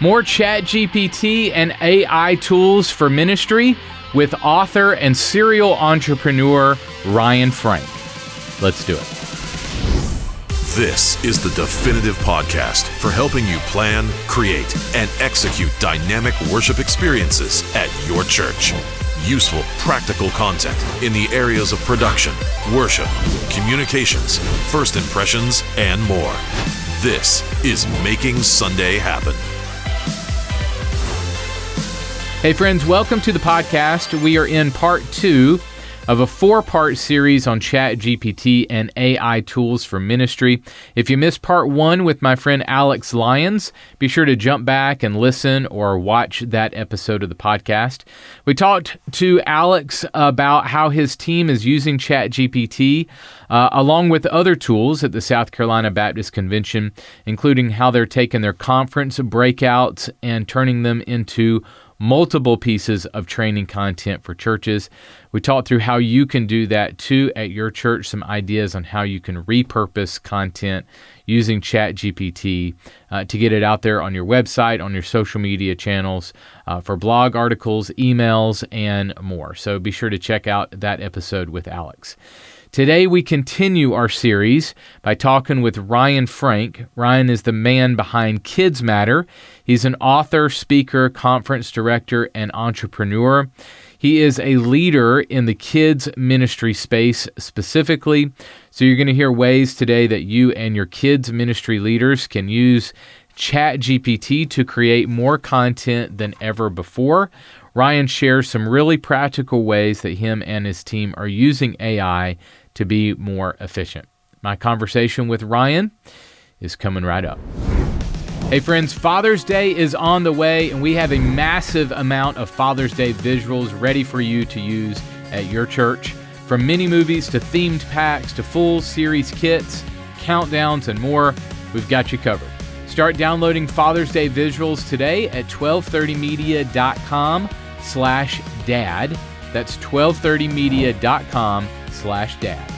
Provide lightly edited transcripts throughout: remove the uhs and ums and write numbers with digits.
More Chat GPT and AI tools for ministry with author and serial entrepreneur Ryan Frank. Let's do it. This is the definitive podcast for helping you plan, create, and execute dynamic worship experiences at your church. Useful, practical content in the areas of production, worship, communications, first impressions, and more. This is Making Sunday Happen. Hey friends, welcome to the podcast. We are in part 2 of a 4-part series on Chat GPT and AI tools for ministry. If you missed part 1 with my friend Alex Lyons, be sure to jump back and listen or watch that episode of the podcast. We talked to Alex about how his team is using Chat GPT along with other tools at the South Carolina Baptist Convention, including how they're taking their conference breakouts and turning them into multiple pieces of training content for churches. We talked through how you can do that too at your church, some ideas on how you can repurpose content using Chat GPT to get it out there on your website, on your social media channels, for blog articles, emails, and more. So be sure to check out that episode with Alex. Today, we continue our series by talking with Ryan Frank. Ryan is the man behind KidzMatter. He's an author, speaker, conference director, and entrepreneur. He is a leader in the kids ministry space specifically. So you're going to hear ways today that you and your kids ministry leaders can use Chat GPT to create more content than ever before. Ryan shares some really practical ways that him and his team are using AI to be more efficient. My conversation with Ryan is coming right up. Hey friends, Father's Day is on the way, and we have a massive amount of Father's Day visuals ready for you to use at your church. From mini movies to themed packs to full series kits, countdowns, and more, we've got you covered. Start downloading Father's Day visuals today at 1230media.com/dad. That's 1230media.com/dad.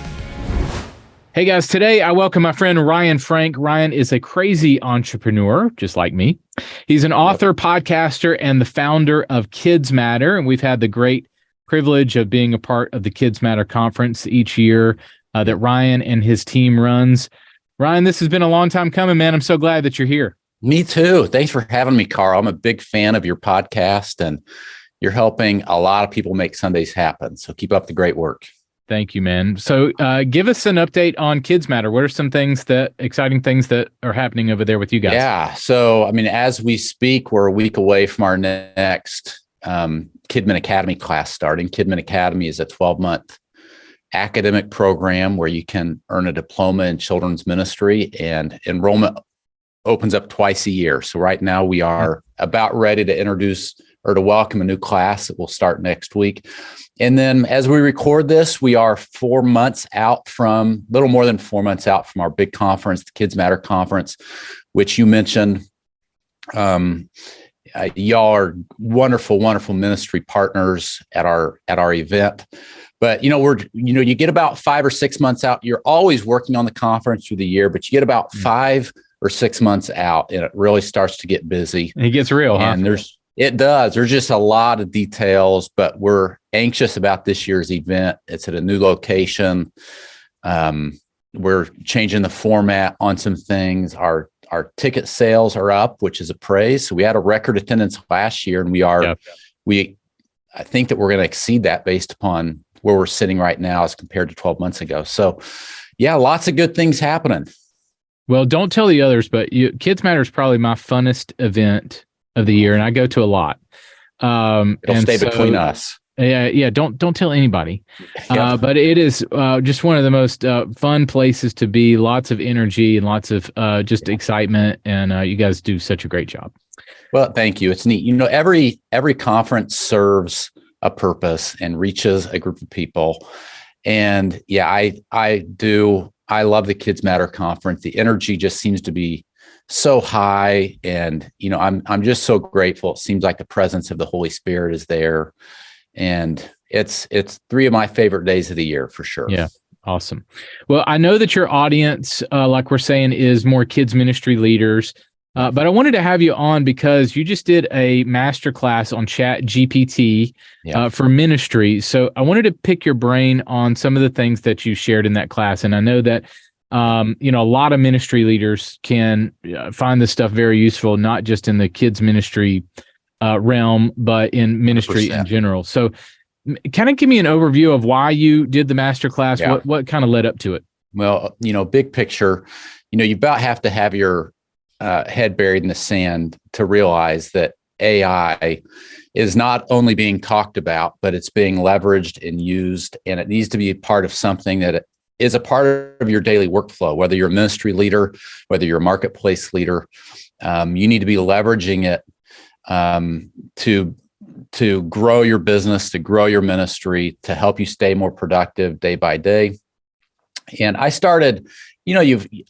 Hey guys, today I welcome my friend Ryan Frank. Ryan is a crazy entrepreneur, just like me. He's an author, podcaster, and the founder of KidzMatter, and we've had the great privilege of being a part of the KidzMatter conference each year that Ryan and his team runs. Ryan, this has been a long time coming, man. I'm so glad that you're here. Me too. Thanks for having me, Carl. I'm a big fan of your podcast, and you're helping a lot of people make Sundays happen. So keep up the great work. Thank you, man. So give us an update on KidzMatter. What are some exciting things that are happening over there with you guys? Yeah. So, as we speak, we're a week away from our next Kidman Academy class starting. Kidman Academy is a 12-month academic program where you can earn a diploma in children's ministry, and enrollment opens up twice a year. So right now we are about ready to introduce or to welcome a new class that will start next week. And then as we record this, we are little more than 4 months out from our big conference, the KidzMatter conference, which you mentioned. Y'all are wonderful, wonderful ministry partners at our event. But, you get about 5 or 6 months out. You're always working on the conference through the year, but you get about 5 or 6 months out and it really starts to get busy. It gets real, huh? And it does. There's just a lot of details, but we're anxious about this year's event. It's at a new location. We're changing the format on some things. Our ticket sales are up, which is a praise. So we had a record attendance last year, and I think that we're going to exceed that based upon where we're sitting right now as compared to 12 months ago. So yeah, lots of good things happening. Well, don't tell the others, but KidzMatter is probably my funnest event of the year, and I go to a lot. It'll stay between us. Yeah. Don't tell anybody. But it is just one of the most fun places to be. Lots of energy and lots of just excitement, and you guys do such a great job. Well, thank you. It's neat. Every conference serves a purpose and reaches a group of people. And yeah, I love the KidzMatter conference. The energy just seems to be so high, and I'm just so grateful. It seems like the presence of the Holy Spirit is there, and it's 3 of my favorite days of the year for sure. Yeah, awesome. Well, I know that your audience, like we're saying, is more kids ministry leaders. But I wanted to have you on because you just did a masterclass on Chat GPT for ministry. So I wanted to pick your brain on some of the things that you shared in that class. And I know that a lot of ministry leaders can find this stuff very useful, not just in the kids ministry realm, but in ministry 100%. in general. So kind of give me an overview of why you did the masterclass. Yeah. What kind of led up to it? Well, big picture, you about have to have your head buried in the sand to realize that AI is not only being talked about, but it's being leveraged and used, and it needs to be part of something that is a part of your daily workflow, whether you're a ministry leader, whether you're a marketplace leader. You need to be leveraging it to grow your business, to grow your ministry, to help you stay more productive day by day. And I started,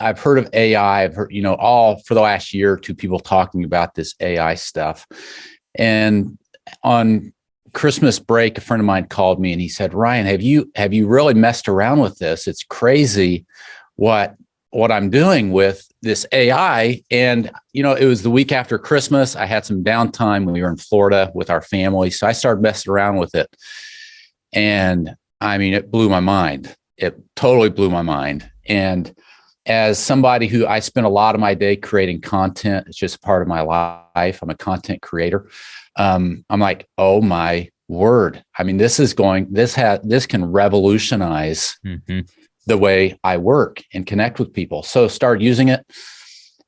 I've heard of AI. I've heard, all for the last year or two, people talking about this AI stuff. And on Christmas break, a friend of mine called me and he said, "Ryan, have you really messed around with this? It's crazy what I'm doing with this AI." And, it was the week after Christmas. I had some downtime when we were in Florida with our family. So I started messing around with it. And I mean, it blew my mind. It totally blew my mind. And as somebody who I spend a lot of my day creating content, it's just part of my life. I'm a content creator. I'm like, oh my word. I mean, this can revolutionize the way I work and connect with people. So start using it.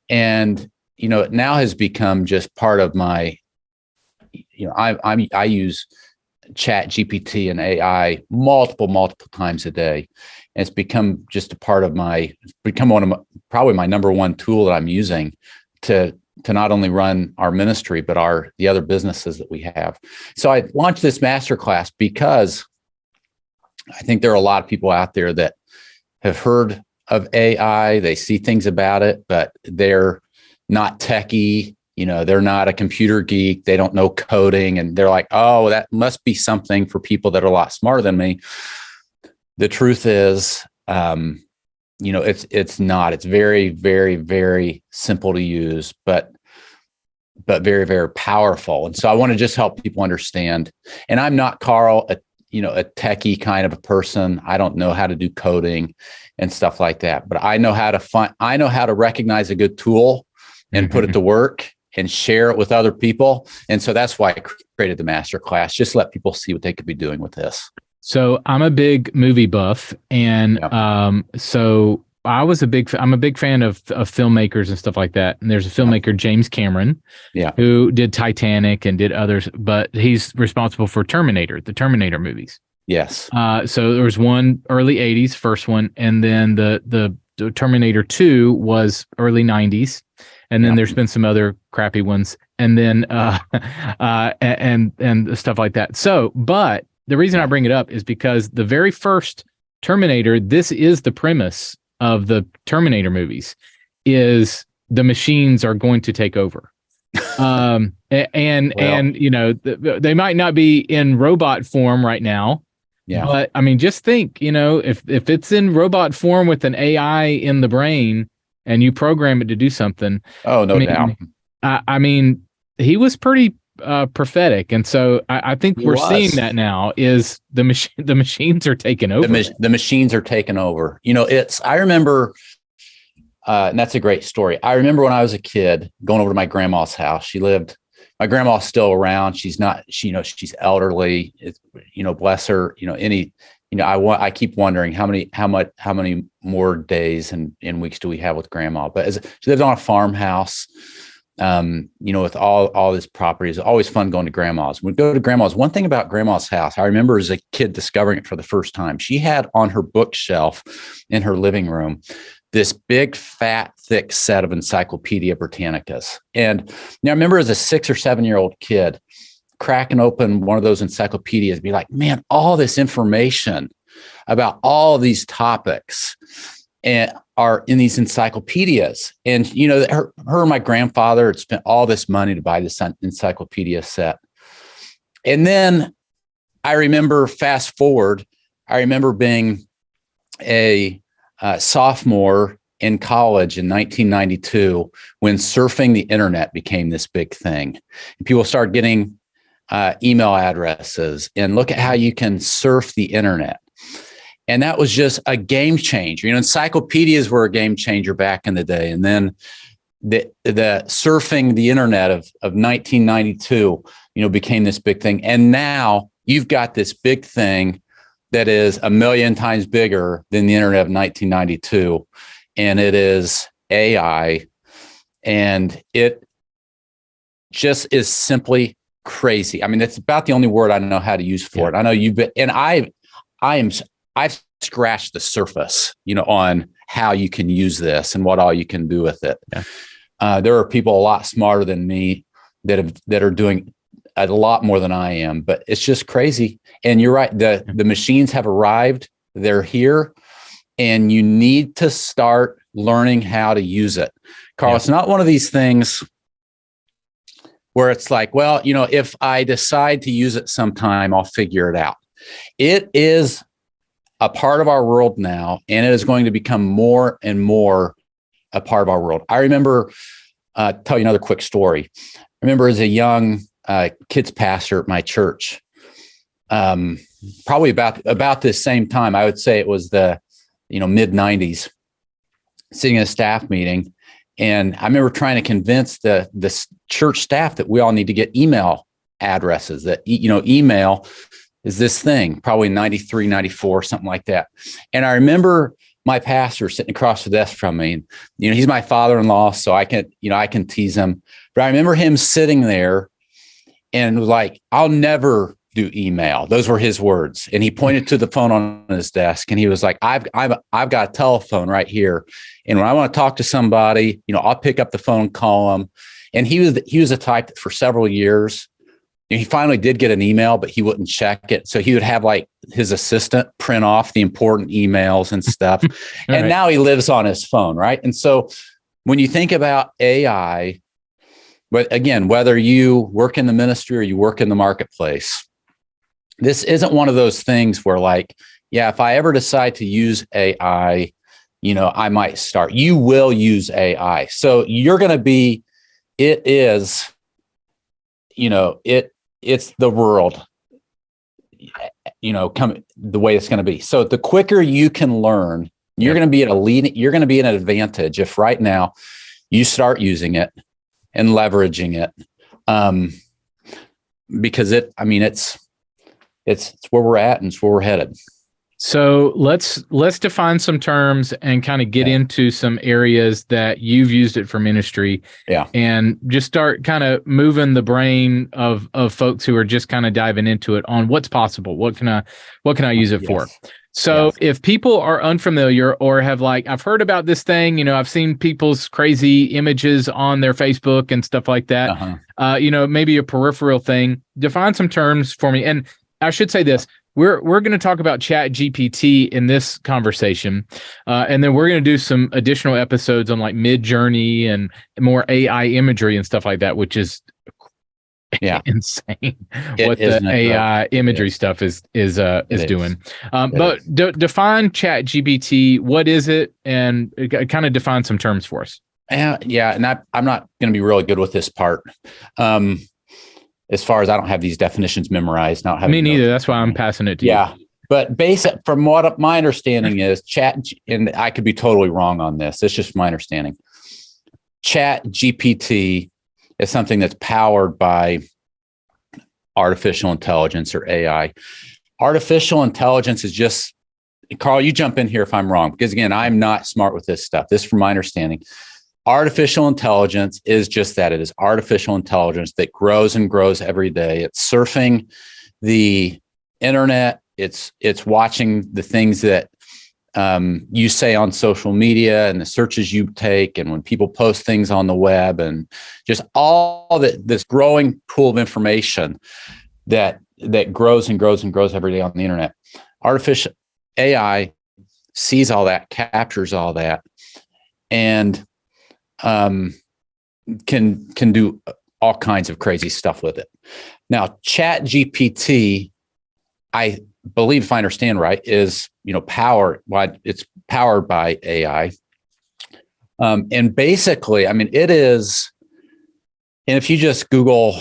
And, it now has become just part of my, I use Chat GPT and AI multiple times a day. And it's become just a part of probably my number one tool that I'm using to not only run our ministry, but the other businesses that we have. So I launched this masterclass because I think there are a lot of people out there that have heard of AI. They see things about it, but they're not techie. They're not a computer geek. They don't know coding. And they're like, oh, that must be something for people that are a lot smarter than me. The truth is, it's not. It's very, very, very simple to use, but very, very powerful. And so I want to just help people understand. And I'm not, Carl, a techie kind of a person. I don't know how to do coding and stuff like that, but I know how to recognize a good tool and put it to work and share it with other people. And so that's why I created the masterclass, just let people see what they could be doing with this. So I'm a big movie buff. And so I'm a big fan of filmmakers and stuff like that. And there's a filmmaker, James Cameron, who did Titanic and did others, but he's responsible for the Terminator movies. Yes. So there was one early 80s, first one, and then the Terminator 2 was early 90s. And then there's been some other crappy ones, and then and stuff like that. So, but the reason I bring it up is because the very first Terminator, this is the premise of the Terminator movies, is the machines are going to take over. And they might not be in robot form right now. Yeah. But I mean, just think, if it's in robot form with an AI in the brain, and you program it to do something. Oh, no doubt. I mean, he was pretty prophetic. And so I think we're seeing that now is the machines are taking over. The machines are taking over. I remember, and that's a great story. I remember when I was a kid going over to my grandma's house. My grandma's still around. She's not, she's elderly, bless her, I keep wondering how many more days and weeks do we have with grandma? But she lived on a farmhouse, with all this property. It's always fun going to grandma's. When we go to grandma's, one thing about grandma's house, I remember as a kid discovering it for the first time. She had on her bookshelf in her living room this big, fat, thick set of Encyclopedia Britannicas. And now I remember as a 6 or 7 year old kid, cracking open one of those encyclopedias, be like, man, all this information about all these topics are in these encyclopedias. And, her and my grandfather had spent all this money to buy this encyclopedia set. And then I remember being a sophomore in college in 1992 when surfing the internet became this big thing. And people started getting email addresses, and look at how you can surf the internet. And that was just a game changer. Encyclopedias were a game changer back in the day. And then the surfing the internet of 1992, became this big thing. And now you've got this big thing that is 1,000,000 times bigger than the internet of 1992. And it is AI. And it just is simply crazy. I mean, it's about the only word I know how to use for it. I know you've been, and I've scratched the surface, on how you can use this and what all you can do with it. Yeah. There are people a lot smarter than me that are doing a lot more than I am, but it's just crazy. And you're right. The machines have arrived. They're here, and you need to start learning how to use it. Carl, It's not one of these things where it's like, well, if I decide to use it sometime, I'll figure it out. It is a part of our world now, and it is going to become more and more a part of our world. I remember, tell you another quick story. I remember as a young kids pastor at my church, probably about this same time, I would say it was the mid 90s, sitting in a staff meeting. And I remember trying to convince the church staff that we all need to get email addresses, that, email is this thing, probably 93, 94, something like that. And I remember my pastor sitting across the desk from me. He's my father-in-law, so I can tease him. But I remember him sitting there and was like, I'll never do email. Those were his words. And he pointed to the phone on his desk, and he was like, I've got a telephone right here. And when I want to talk to somebody, I'll pick up the phone and call them. And he was the type that for several years, he finally did get an email, but he wouldn't check it. So he would have like his assistant print off the important emails and stuff. And now he lives on his phone, right? And so when you think about AI, but again, whether you work in the ministry or you work in the marketplace, this isn't one of those things where like, if I ever decide to use AI, I might start. You will use AI. So you're going to be, it's the world, come the way it's going to be. So the quicker you can learn, you're going to be you're going to be at an advantage if right now you start using it and leveraging it. Because it's where we're at and it's where we're headed. So let's define some terms and kind of get into some areas that you've used it for ministry. Yeah. And just start kind of moving the brain of folks who are just kind of diving into it on what's possible. What can I use it for? So if people are unfamiliar or have I've heard about this thing, I've seen people's crazy images on their Facebook and stuff like that, maybe a peripheral thing, define some terms for me. And I should say this, we're going to talk about Chat GPT in this conversation. And then we're going to do some additional episodes on Mid-Journey and more AI imagery and stuff like that, which is insane what the AI imagery stuff is doing. But define Chat GPT. What is it? And kind of define some terms for us. And I'm not going to be really good with this part. As far as I don't have these definitions memorized. Me neither. That's why I'm passing it to you. Yeah. But from what my understanding is, and I could be totally wrong on this. It's just my understanding. Chat GPT is something that's powered by artificial intelligence or AI. Artificial intelligence is just, Carl, you jump in here if I'm wrong, because again, I'm not smart with this stuff. This is from my understanding. Artificial intelligence is just that. It is artificial intelligence that grows and grows every day. It's surfing the internet. It's watching the things that you say on social media and the searches you take, and when people post things on the web, and just all this growing pool of information that grows and grows and grows every day on the internet. Artificial AI sees all that, captures all that, and can do all kinds of crazy stuff with it. Now, Chat GPT, I believe, if I understand right, is it's powered by AI. And basically, I mean, it is, and if you just Google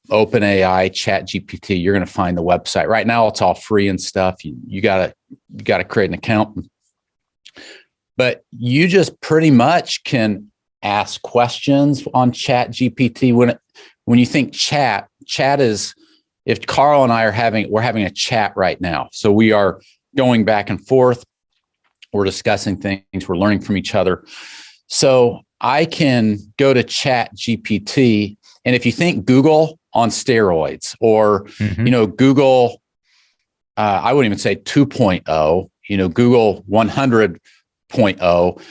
OpenAI, Chat GPT, you're going to find the website. Right now, it's all free and stuff. You gotta create an account, but you just pretty much can ask questions on Chat GPT. When you think chat is, if Carl and I we're having a chat right now. So we are going back and forth. We're discussing things. We're learning from each other. So I can go to Chat GPT, and if you think Google on steroids, or Google, I wouldn't even say 2.0, Google 100.0,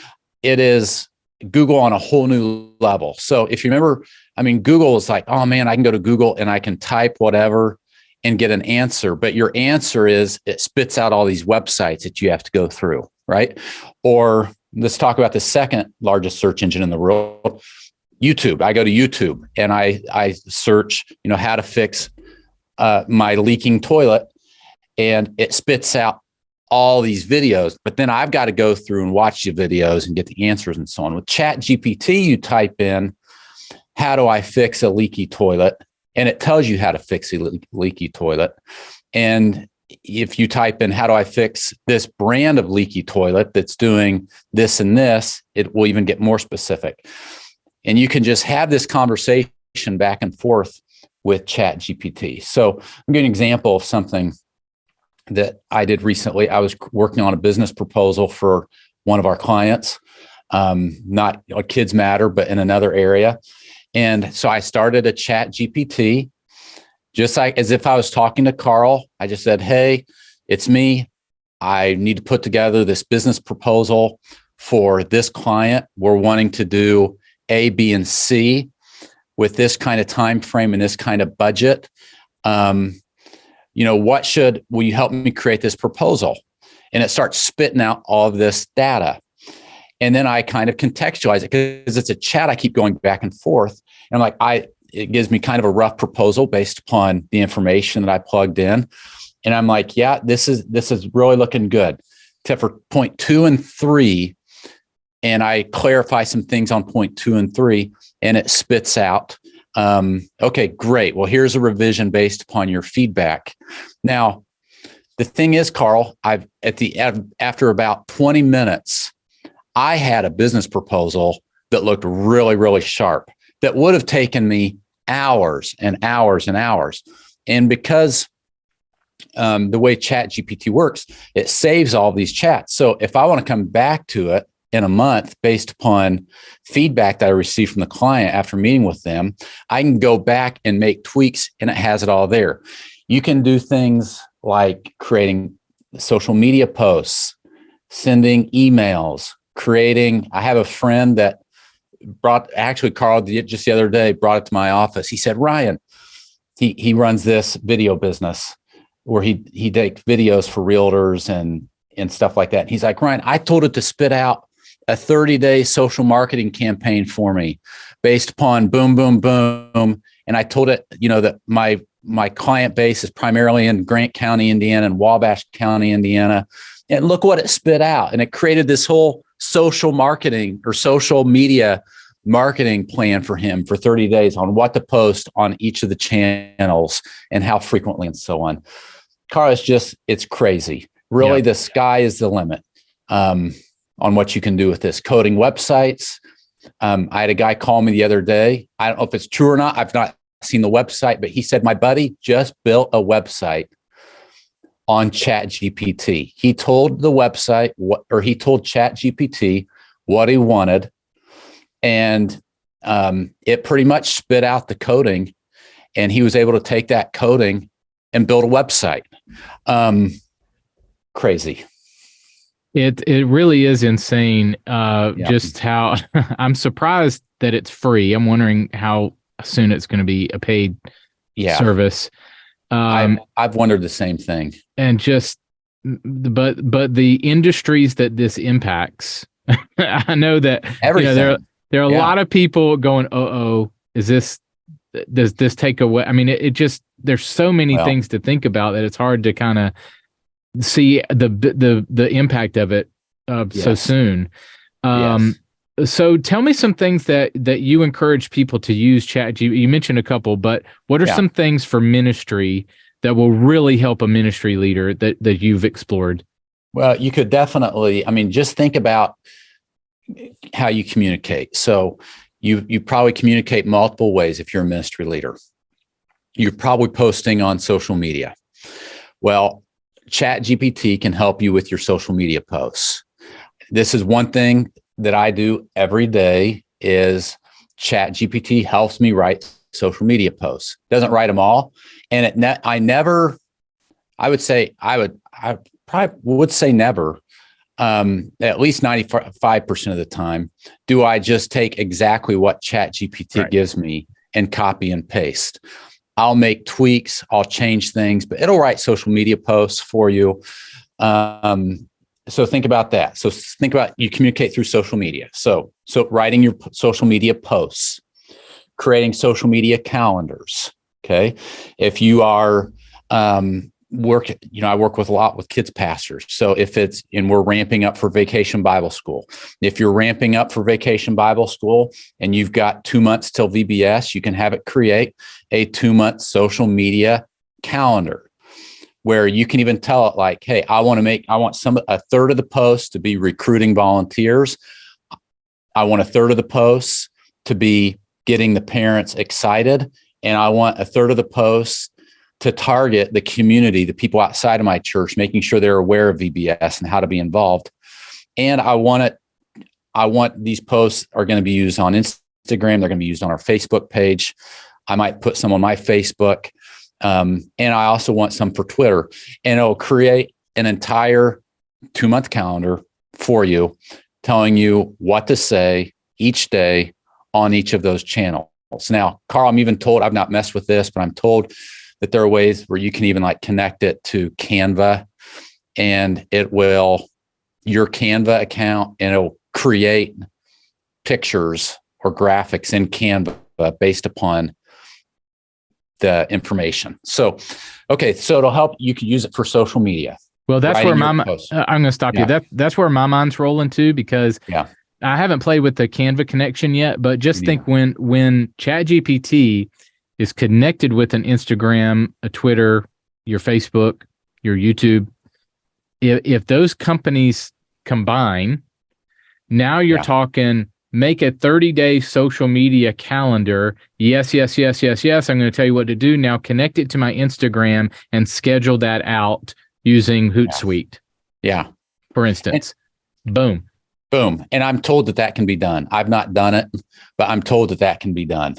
it is Google on a whole new level. So if you remember, I mean, Google is like, oh man, I can go to Google and I can type whatever and get an answer. But your answer is, it spits out all these websites that you have to go through, right? Or let's talk about the second largest search engine in the world, YouTube. I go to YouTube and I search, how to fix my leaking toilet, and it spits out all these videos. But then I've got to go through and watch the videos and get the answers and so on. With Chat GPT, you type in, how do I fix a leaky toilet? And it tells you how to fix a leaky toilet. And if you type in, how do I fix this brand of leaky toilet that's doing this and this, it will even get more specific. And you can just have this conversation back and forth with Chat GPT. So I'm giving an example of something that I did recently. I was working on a business proposal for one of our clients, not KidzMatter, but in another area. And so I started a Chat GPT, just like as if I was talking to Carl. I just said, hey, it's me. I need to put together this business proposal for this client. We're wanting to do A, B, and C with this kind of time frame and this kind of budget. Will you help me create this proposal? And it starts spitting out all of this data. And then I kind of contextualize it, because it's a chat. I keep going back and forth. And I'm like, it gives me kind of a rough proposal based upon the information that I plugged in. And I'm like, yeah, this is really looking good, except for point 2 and 3. And I clarify some things on point 2 and 3, and it spits out, okay, great. Well, here's a revision based upon your feedback. Now, the thing is, Carl, after about 20 minutes, I had a business proposal that looked really, really sharp, that would have taken me hours and hours and hours. And because the way Chat GPT works, it saves all these chats. So if I want to come back to it in a month based upon feedback that I received from the client after meeting with them, I can go back and make tweaks, and it has it all there. You can do things like creating social media posts, sending emails, I have a friend that Carl just the other day brought it to my office. He said, Ryan, he runs this video business where he takes videos for realtors and stuff like that. And he's like, Ryan, I told it to spit out a 30-day social marketing campaign for me based upon boom, boom, boom. And I told it, that my client base is primarily in Grant County, Indiana, and Wabash County, Indiana. And look what it spit out. And it created this whole social marketing or social media marketing plan for him for 30 days on what to post on each of the channels and how frequently and so on. Carl, it's crazy. Really, The sky is the limit on what you can do with this. Coding websites. I had a guy call me the other day. I don't know if it's true or not. I've not seen the website, but he said, my buddy just built a website on Chat GPT. He told the website he told Chat GPT what he wanted, and it pretty much spit out the coding, and he was able to take that coding and build a website. Crazy. It really is insane. Just how I'm surprised that it's free. I'm wondering how soon it's going to be a paid service. I've wondered the same thing. And but the industries that this impacts, I know that everything. There are a lot of people going, does this take away? I mean, it just, there's so many things to think about that it's hard to kind of see the impact of it so soon. Yes. So tell me some things that you encourage people to use ChatGPT. You mentioned a couple, but what are Yeah. some things for ministry that will really help a ministry leader that you've explored? Well, you could definitely, just think about how you communicate. So you probably communicate multiple ways if you're a ministry leader. You're probably posting on social media. Well, Chat GPT can help you with your social media posts. This is one thing that I do every day is Chat GPT helps me write social media posts. Doesn't write them all. And I probably would say never, at least 95% of the time, do I just take exactly what Chat GPT gives me and copy and paste. I'll make tweaks, I'll change things, but it'll write social media posts for you. So think about that. So think about you communicate through social media. So writing your social media posts, creating social media calendars. Okay. If you are I work with a lot with kids pastors. So we're ramping up for Vacation Bible School. If you're ramping up for Vacation Bible School and you've got 2 months till VBS, you can have it create a 2-month social media calendar where you can even tell it like, hey, I want a third of the posts to be recruiting volunteers. I want a third of the posts to be getting the parents excited. And I want a third of the posts to target the community, the people outside of my church, making sure they're aware of VBS and how to be involved. And I want these posts are going to be used on Instagram. They're going to be used on our Facebook page. I might put some on my Facebook. And I also want some for Twitter. And it'll create an entire 2-month calendar for you, telling you what to say each day on each of those channels. Now, Carl, I'm even told, I've not messed with this, but I'm told that there are ways where you can even like connect it to Canva, and it will your Canva account, and it'll create pictures or graphics in Canva based upon the information. So it'll help. You can use it for social media. Well, that's where I'm going to stop you. That's where my mind's rolling too, because I haven't played with the Canva connection yet, but just think when ChatGPT is connected with an Instagram, a Twitter, your Facebook, your YouTube, if those companies combine, now you're talking, make a 30-day social media calendar. Yes. I'm going to tell you what to do. Now connect it to my Instagram and schedule that out using Hootsuite. Yeah. For instance. Boom. And I'm told that can be done. I've not done it, but I'm told that can be done.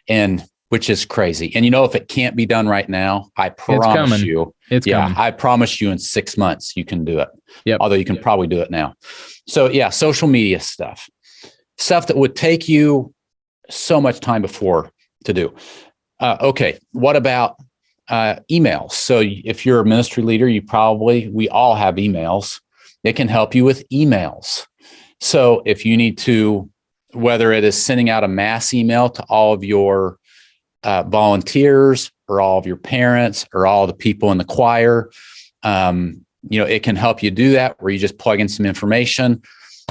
And which is crazy. And if it can't be done right now, I promise you, coming. I promise you in 6 months, you can do it. Yep. Although you can probably do it now. So social media stuff that would take you so much time before to do. What about emails? So if you're a ministry leader, we all have emails. It can help you with emails. So if you need to, whether it is sending out a mass email to all of your volunteers or all of your parents or all the people in the choir, it can help you do that where you just plug in some information.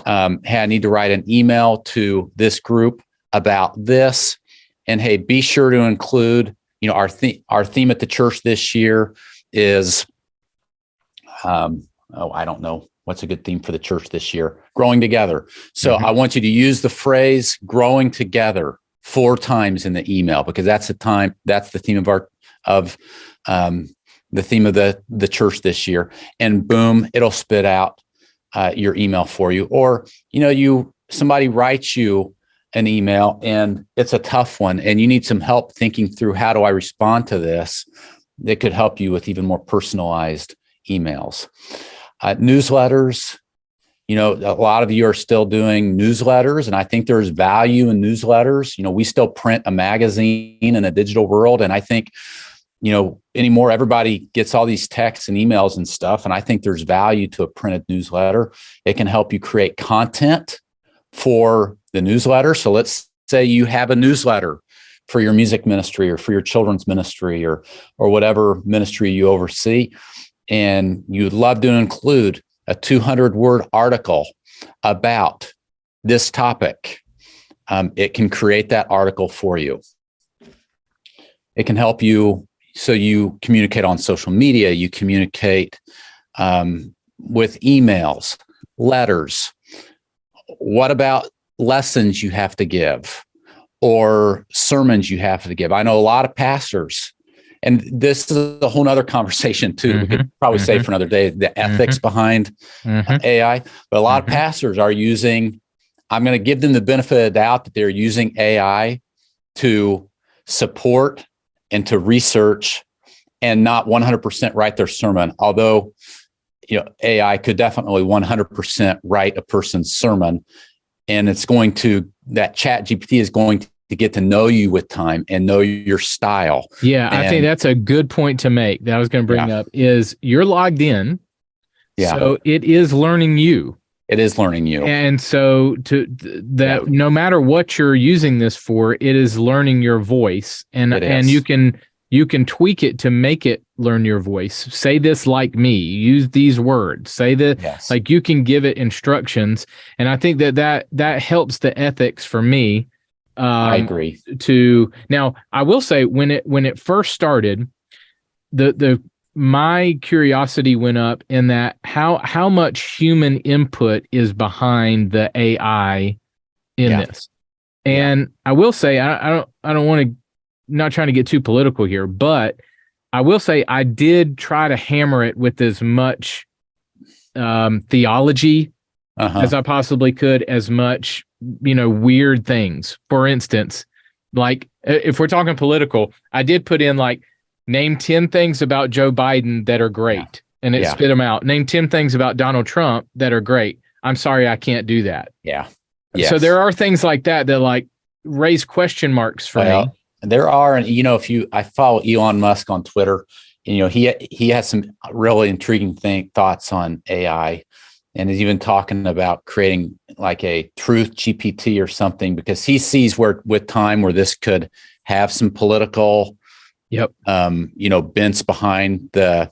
Hey, I need to write an email to this group about this. And hey, be sure to include, our theme at the church this year is, I don't know. What's a good theme for the church this year? Growing together. So I want you to use the phrase growing together 4 times in the email, because that's the theme the theme of the church this year. And boom, it'll spit out your email for you. Or, somebody writes you an email and it's a tough one and you need some help thinking through, how do I respond to this? It could help you with even more personalized emails. Newsletters, a lot of you are still doing newsletters, and I think there's value in newsletters. We still print a magazine in a digital world. And I think, anymore, everybody gets all these texts and emails and stuff. And I think there's value to a printed newsletter. It can help you create content for the newsletter. So let's say you have a newsletter for your music ministry or for your children's ministry or whatever ministry you oversee. And you'd love to include a 200-word article about this topic, it can create that article for you. It can help you, so you communicate on social media, you communicate with emails, letters. What about lessons you have to give or sermons you have to give? I know a lot of pastors, and this is a whole nother conversation too. We could probably say for another day, the ethics behind AI, but a lot of pastors are using, I'm going to give them the benefit of the doubt that they're using AI to support and to research and not 100% write their sermon. Although, AI could definitely 100% write a person's sermon, and it's going to, that Chat GPT is going to get to know you with time and know your style. Yeah, I think that's a good point to make that I was going to bring up is you're logged in. Yeah. So it is learning you. It is learning you. And so no matter what you're using this for, it is learning your voice, and you can tweak it to make it learn your voice. Say this like me, use these words, say that, like you can give it instructions. And I think that helps the ethics for me. I agree. Now I will say when it first started, my curiosity went up in that how much human input is behind the AI in this. And I will say, I don't want to, not trying to get too political here, but I will say I did try to hammer it with as much theology as I possibly could, as much, weird things. For instance, like if we're talking political, I did put in like, name 10 things about Joe Biden that are great. And it spit them out. Name 10 things about Donald Trump that are great. I'm sorry, I can't do that. Yeah. Yes. So there are things like that like raise question marks for me. There are, and I follow Elon Musk on Twitter, and he has some really intriguing thoughts on AI, and is even talking about creating like a truth GPT or something, because he sees with time where this could have some political, bents behind the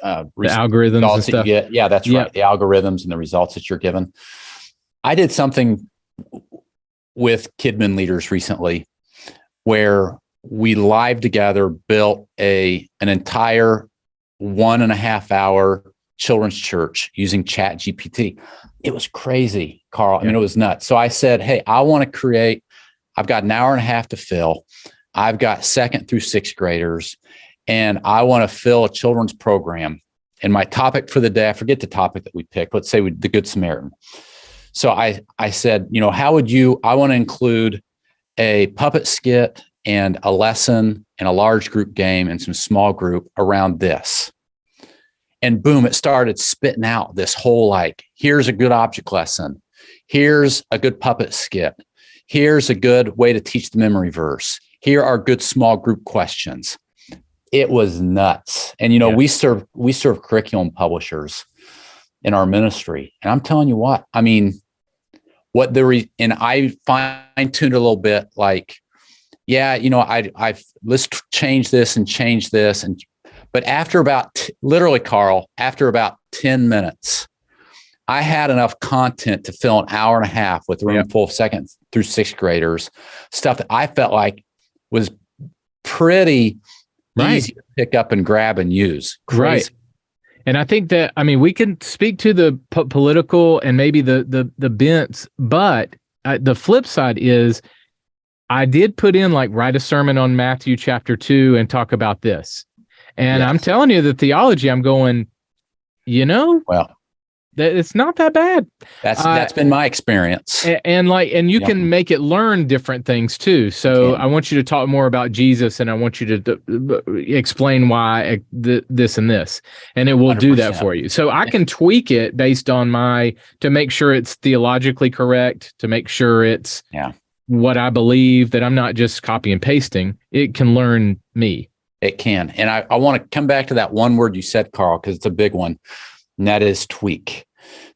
algorithms and stuff. Yeah, that's right. The algorithms and the results that you're given. I did something with Kidman leaders recently where we live together built an entire 1.5 hour children's church using Chat GPT. It was crazy, Carl. I mean, it was nuts. So I said, hey, I want to create, I've got an hour and a half to fill. I've got 2nd through 6th graders, and I want to fill a children's program. And my topic for the day, I forget the topic that we picked. Let's say the Good Samaritan. So I said, how would I want to include a puppet skit and a lesson and a large group game and some small group around this. And boom, it started spitting out this whole, like, here's a good object lesson. Here's a good puppet skit. Here's a good way to teach the memory verse. Here are good small group questions. It was nuts. And, we serve curriculum publishers in our ministry. And I'm telling you what, I mean, and I fine-tuned a little bit, like, let's change this and change this. But after about, literally, Carl, after about 10 minutes, I had enough content to fill an hour and a half with a room full of 2nd through 6th graders, stuff that I felt like was pretty easy to pick up and grab and use. Crazy. Right. And I think that, we can speak to the political and maybe the bents, but the flip side is I did put in, like, write a sermon on Matthew chapter 2 and talk about this. And I'm telling you, the theology, I'm going, it's not that bad. That's been my experience. And you can make it learn different things too. So I want you to talk more about Jesus, and I want you to explain why this and this, and it will 100%. Do that for you. So I can tweak it based on to make sure it's theologically correct, to make sure it's what I believe, that I'm not just copy and pasting. It can learn me. It can. And I want to come back to that one word you said, Carl, because it's a big one. And that is tweak.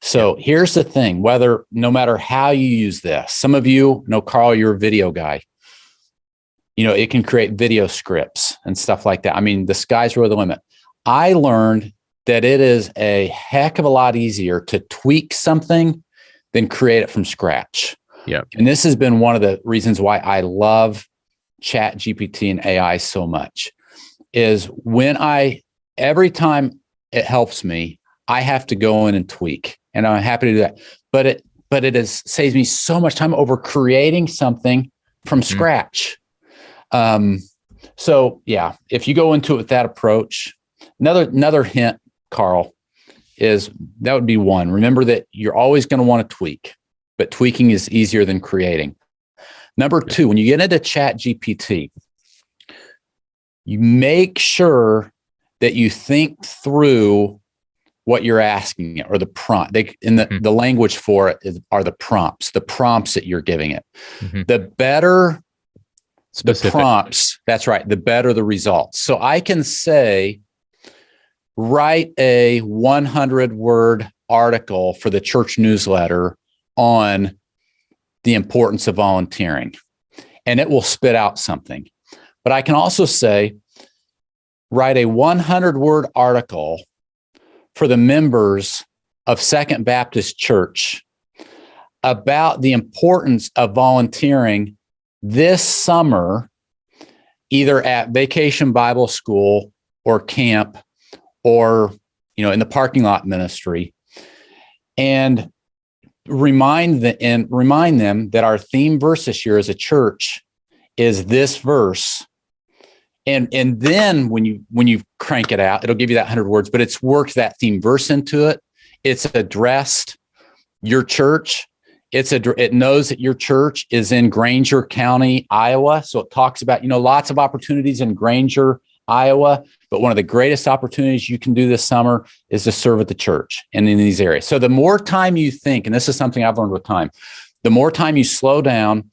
So here's the thing, no matter how you use this, some of you know, Carl, you're a video guy. It can create video scripts and stuff like that. I mean, the sky's really the limit. I learned that it is a heck of a lot easier to tweak something than create it from scratch. Yeah. And this has been one of the reasons why I love Chat GPT and AI so much, is every time it helps me, I have to go in and tweak, and I'm happy to do that. But it saves me so much time over creating something from scratch. So yeah, if you go into it with that approach, another hint, Carl, is that would be one. Remember that you're always going to want to tweak, but tweaking is easier than creating. Number two, when you get into Chat GPT, you make sure that you think through what you're asking it, or the prompt. The language for it are the prompts that you're giving it. The better Specific. the prompts, that's right, the better the results. So I can say, write a 100-word article for the church newsletter on the importance of volunteering, and it will spit out something. But I can also say, write a 100-word article for the members of Second Baptist Church about the importance of volunteering this summer, either at Vacation Bible School or camp, or in the parking lot ministry, and remind them that our theme verse this year as a church is this verse. And then when you crank it out, it'll give you that 100 words, but it's worked that theme verse into it. It's addressed your church. It knows that your church is in Granger County, Iowa. So it talks about, lots of opportunities in Granger, Iowa, but one of the greatest opportunities you can do this summer is to serve at the church and in these areas. So the more time you think, and this is something I've learned with time, the more time you slow down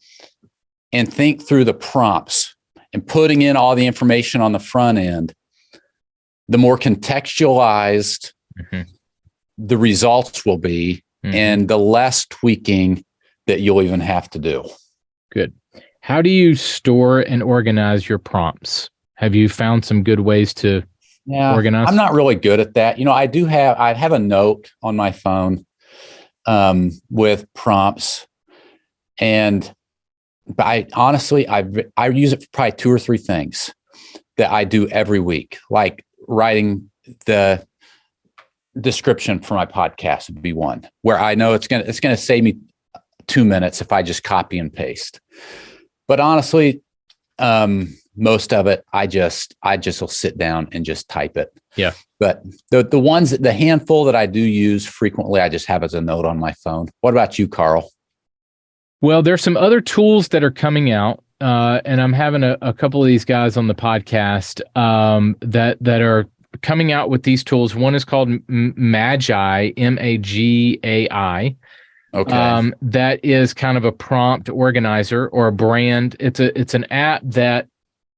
and think through the prompts and putting in all the information on the front end, the more contextualized the results will be, and the less tweaking that you'll even have to do. Good. How do you store and organize your prompts? Have you found some good ways to organize? I'm not really good at that. I have a note on my phone with prompts, but I honestly use it for probably 2 or 3 things that I do every week, like writing the description for my podcast would be one, where I know it's gonna save me 2 minutes if I just copy and paste. But honestly, most of it, I just will sit down and just type it. Yeah. But the handful that I do use frequently, I just have as a note on my phone. What about you, Carl? Well, there's some other tools that are coming out, and I'm having a couple of these guys on the podcast that are coming out with these tools. One is called Magi, Magai. Okay. That is kind of a prompt organizer or a brand. It's an app that,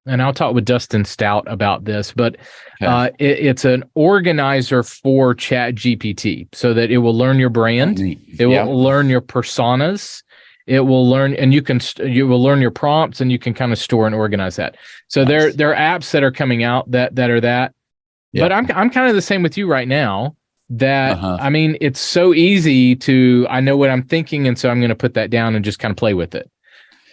and I'll talk with Dustin Stout about this, but it's an organizer for Chat GPT, so that it will learn your brand, it will learn your personas, it will learn, and you will learn your prompts, and you can kind of store and organize that. So there are apps that are coming out that are that. Yeah. But I'm kind of the same with you right now. That I mean, it's so easy I know what I'm thinking, and so I'm going to put that down and just kind of play with it.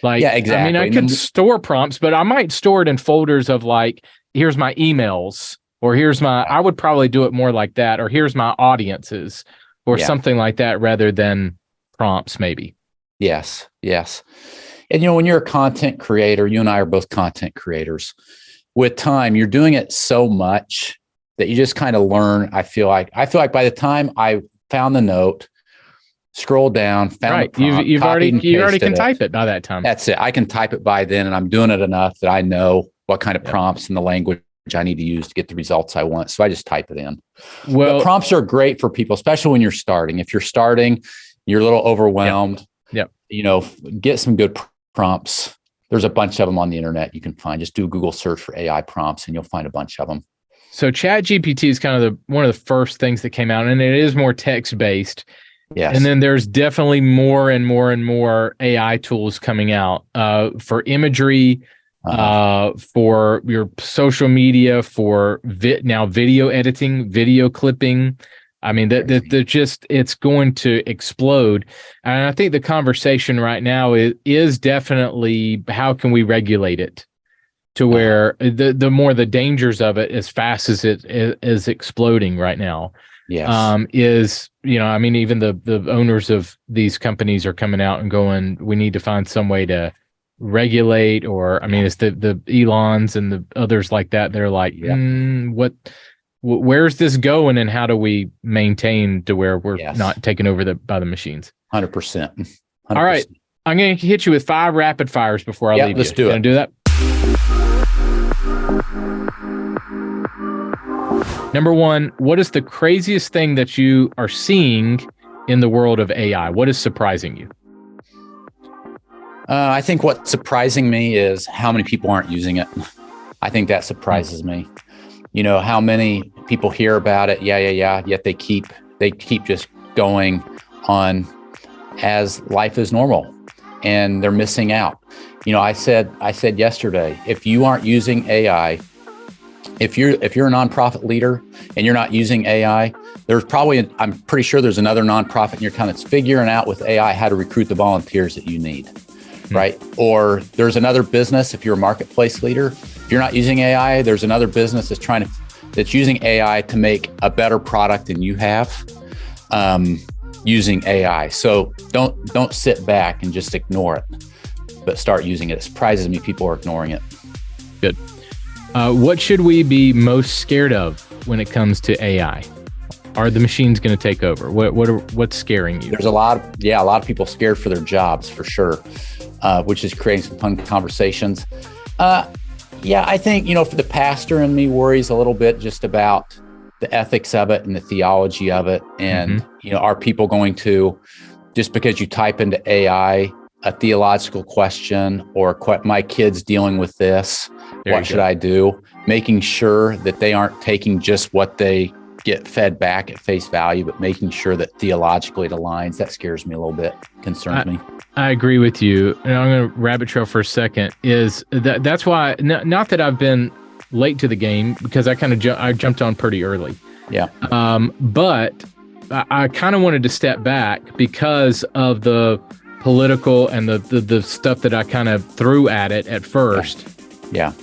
Like, yeah, exactly. I mean, I could store prompts, but I might store it in folders of like, here's my emails, or I would probably do it more like that, or here's my audiences, or something like that, rather than prompts, maybe. Yes. And when you're a content creator, you and I are both content creators. With time, you're doing it so much that you just kind of learn. I feel like by the time I found the note, scroll down, found the prompt, you already can type it by that time. That's it. I can type it by then, and I'm doing it enough that I know what kind of prompts and the language I need to use to get the results I want. So I just type it in. Well, but prompts are great for people, especially when you're starting. If you're starting, you're a little overwhelmed. Get some good prompts. There's a bunch of them on the internet you can find. Just do a Google search for AI prompts, and you'll find a bunch of them. So Chat GPT is kind of one of the first things that came out, and it is more text-based. Yes. And then there's definitely more and more and more AI tools coming out for imagery, for your social media, for now video editing, video clipping. I mean, it's going to explode. And I think the conversation right now is definitely how can we regulate it to where the more the dangers of it, as fast as it is exploding right now. Yes. I mean, even the owners of these companies are coming out and going, we need to find some way to regulate, or I mean, it's the Elons and the others like that. They're like, where's this going, and how do we maintain to where we're not taken over by the machines? 100%. All right, I'm going to hit you with 5 rapid fires before I leave. Let's do it. Gonna do that. Number 1, what is the craziest thing that you are seeing in the world of AI? What is surprising you? I think what's surprising me is how many people aren't using it. I think that surprises me. How many people hear about it. Yet they keep just going on as life is normal, and they're missing out. I said yesterday, if you aren't using AI, if you're a nonprofit leader and you're not using AI, I'm pretty sure there's another nonprofit in your town that's figuring out with AI how to recruit the volunteers that you need. Right? Or there's another business, if you're a marketplace leader, if you're not using AI, there's another business that's using AI to make a better product than you have, using AI. So don't sit back and just ignore it, but start using it. It surprises me people are ignoring it. Good. What should we be most scared of when it comes to AI? Are the machines going to take over? What's scaring you? There's a lot of people scared for their jobs, for sure, which is creating some fun conversations. I think, for the pastor in me worries a little bit just about the ethics of it and the theology of it. And, are people going to, just because you type into AI a theological question or my kid's dealing with this, what should I do? Making sure that they aren't taking just what they get fed back at face value, but making sure that theologically it aligns. That scares me a little bit, concerns me. I agree with you. And I'm going to rabbit trail for a second. That's why, not that I've been late to the game, because I kind of I jumped on pretty early. Yeah. But I kind of wanted to step back because of the political and the stuff that I kind of threw at it at first. Yeah.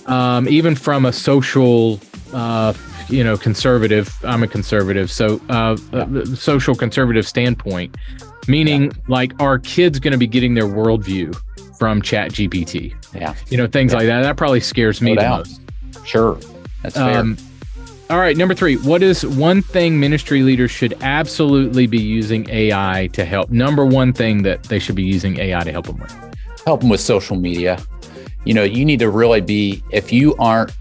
Even from a social, conservative, I'm a conservative, so social conservative standpoint, meaning like, are kids going to be getting their worldview from Chat GPT? Yeah. Things like that. That probably scares me the most. Sure. That's fair. All right. Number 3, what is one thing ministry leaders should absolutely be using AI to help? Number 1 thing that they should be using AI to help them with? Help them with social media. You need to really be, if you aren't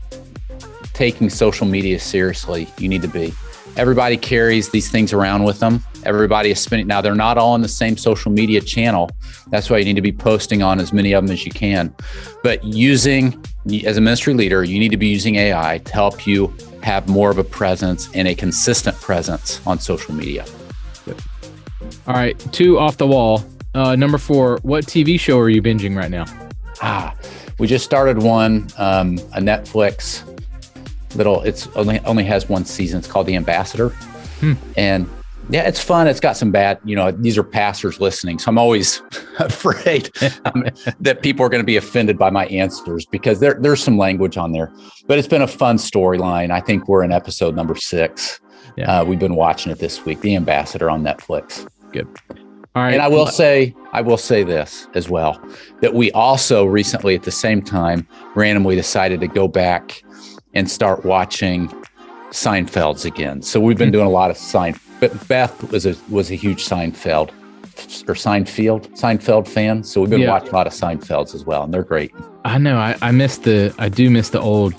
taking social media seriously, you need to be. Everybody carries these things around with them. Everybody is spending. Now, they're not all on the same social media channel. That's why you need to be posting on as many of them as you can. But as a ministry leader, you need to be using AI to help you have more of a presence and a consistent presence on social media. Good. All right, 2 off the wall. Number 4, what TV show are you binging right now? We just started one, a Netflix it's only has 1 season. It's called The Ambassador. And it's fun. It's got some bad, these are pastors listening. So I'm always afraid that people are going to be offended by my answers, because there's some language on there, but it's been a fun storyline. I think we're in episode number 6. Yeah. We've been watching it this week, The Ambassador on Netflix. Good. All right. And I will say this as well, that we also recently at the same time randomly decided to go back and start watching Seinfeld's again. So we've been doing a lot of but Beth was a huge Seinfeld fan. So we've been watching a lot of Seinfelds as well, and they're great. I know. I do miss the old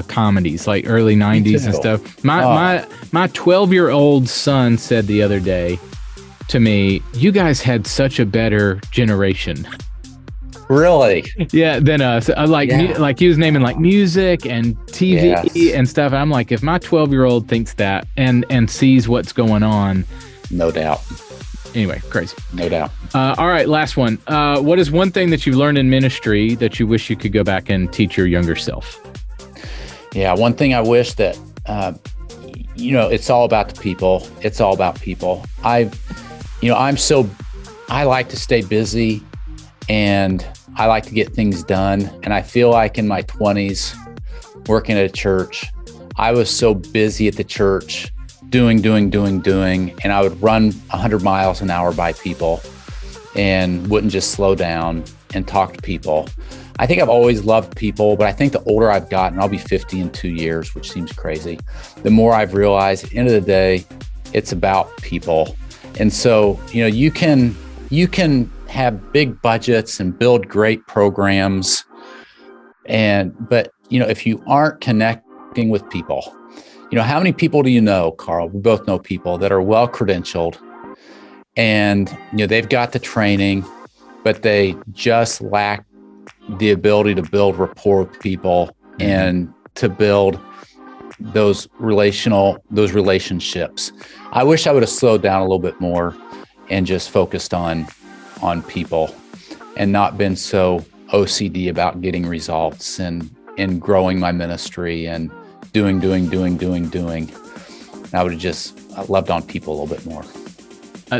comedies, like early 90s and stuff. My 12-year-old son said the other day to me, "You guys had such a better generation." Really? Yeah, than us. Like he was naming like music and TV and stuff. I'm like, if my 12-year-old thinks that and sees what's going on, no doubt. Anyway, crazy. No doubt. All right, last one. What is one thing that you've learned in ministry that you wish you could go back and teach your younger self? Yeah, one thing I wish that, it's all about the people. It's all about people. I like to stay busy and I like to get things done. And I feel like in my 20s, working at a church, I was so busy at the church, doing, and I would run 100 miles an hour by people and wouldn't just slow down and talk to people. I think I've always loved people, but I think the older I've gotten, I'll be 50 in 2 years, which seems crazy, the more I've realized at the end of the day, it's about people. And so, you can have big budgets and build great programs. But if you aren't connecting with people, how many people do you know, Carl? We both know people that are well credentialed and, they've got the training, but they just lack the ability to build rapport with people and to build those relationships. I wish I would have slowed down a little bit more and just focused on people and not been so OCD about getting results and growing my ministry and doing. I would have just loved on people a little bit more.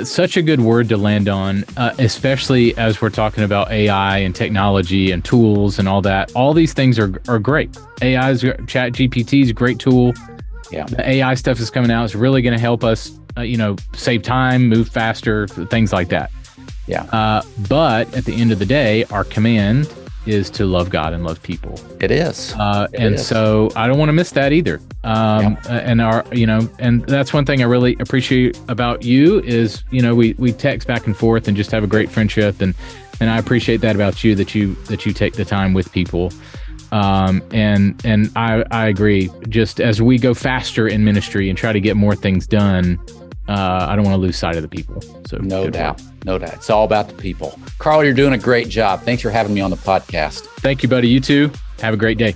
Such a good word to land on, especially as we're talking about AI and technology and tools and all that. All these things are great. Chat GPT is a great tool. Yeah. The AI stuff is coming out. It's really going to help us, save time, move faster, things like that. Yeah. But at the end of the day, our command is to love God and love people. It is. So I don't want to miss that either. And that's one thing I really appreciate about you is, we text back and forth and just have a great friendship. And I appreciate that about you, that you take the time with people. And I agree, just as we go faster in ministry and try to get more things done, I don't want to lose sight of the people. So no doubt. It's all about the people. Carl, you're doing a great job. Thanks for having me on the podcast. Thank you, buddy. You too. Have a great day.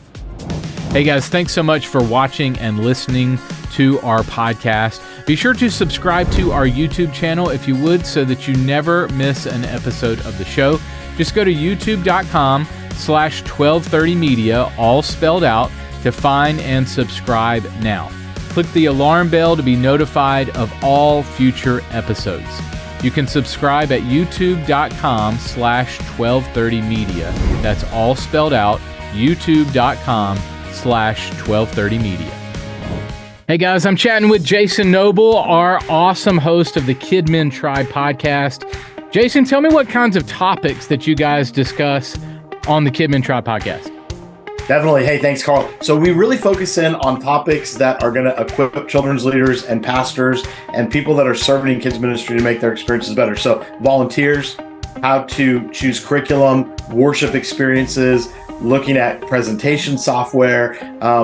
Hey guys, thanks so much for watching and listening to our podcast. Be sure to subscribe to our YouTube channel if you would, so that you never miss an episode of the show. Just go to youtube.com/1230media, all spelled out, to find and subscribe now. Click the alarm bell to be notified of all future episodes. You can subscribe at youtube.com/1230media. That's all spelled out, youtube.com/1230media. Hey guys, I'm chatting with Jason Noble, our awesome host of the KidMin Tribe podcast. Jason, tell me what kinds of topics that you guys discuss on the KidMin Tribe podcast. Definitely. Hey, thanks, Carl. So we really focus in on topics that are going to equip children's leaders and pastors and people that are serving in kids ministry to make their experiences better. So volunteers, how to choose curriculum, worship experiences, looking at presentation software.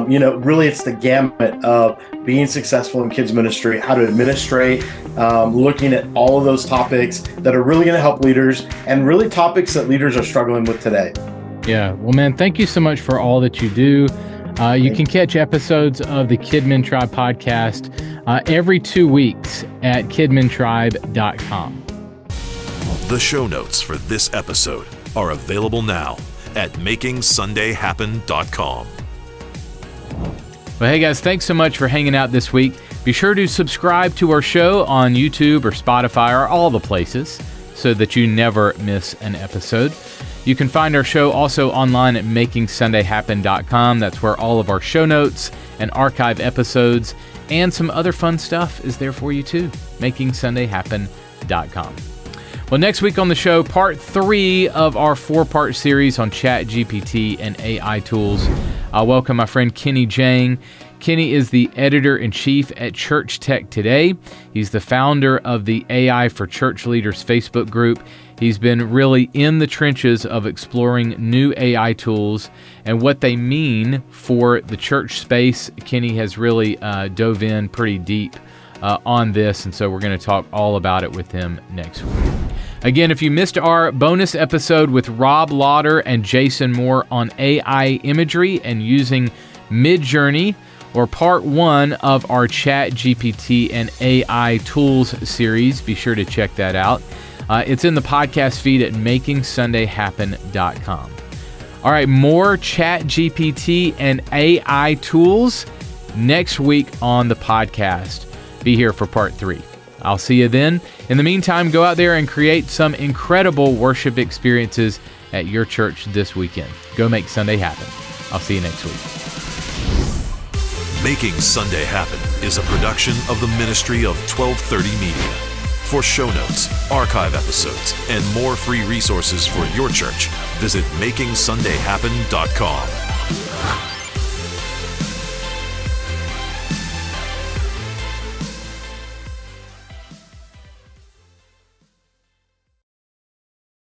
Really it's the gamut of being successful in kids ministry, how to administrate, looking at all of those topics that are really going to help leaders and really topics that leaders are struggling with today. Yeah. Well, man, thank you so much for all that you do. You can catch episodes of the KidMin Tribe podcast every 2 weeks at kidmintribe.com. The show notes for this episode are available now at makingsundayhappen.com. Well, hey guys, thanks so much for hanging out this week. Be sure to subscribe to our show on YouTube or Spotify or all the places so that you never miss an episode. You can find our show also online at makingsundayhappen.com. That's where all of our show notes and archive episodes and some other fun stuff is there for you too. makingsundayhappen.com. Well, next week on the show, part 3 of our 4-part series on Chat GPT and AI Tools. I'll welcome my friend Kenny Jang. Kenny is the editor-in-chief at Church Tech Today. He's the founder of the AI for Church Leaders Facebook group. He's been really in the trenches of exploring new AI tools and what they mean for the church space. Kenny has really dove in pretty deep on this, and so we're going to talk all about it with him next week. Again, if you missed our bonus episode with Rob Lauder and Jason Moore on AI imagery and using Midjourney, or part 1 of our Chat GPT and AI Tools series. Be sure to check that out. It's in the podcast feed at makingsundayhappen.com. All right, more Chat GPT and AI Tools next week on the podcast. Be here for part 3. I'll see you then. In the meantime, go out there and create some incredible worship experiences at your church this weekend. Go make Sunday happen. I'll see you next week. Making Sunday Happen is a production of the ministry of 1230 Media. For show notes, archive episodes, and more free resources for your church, visit makingsundayhappen.com.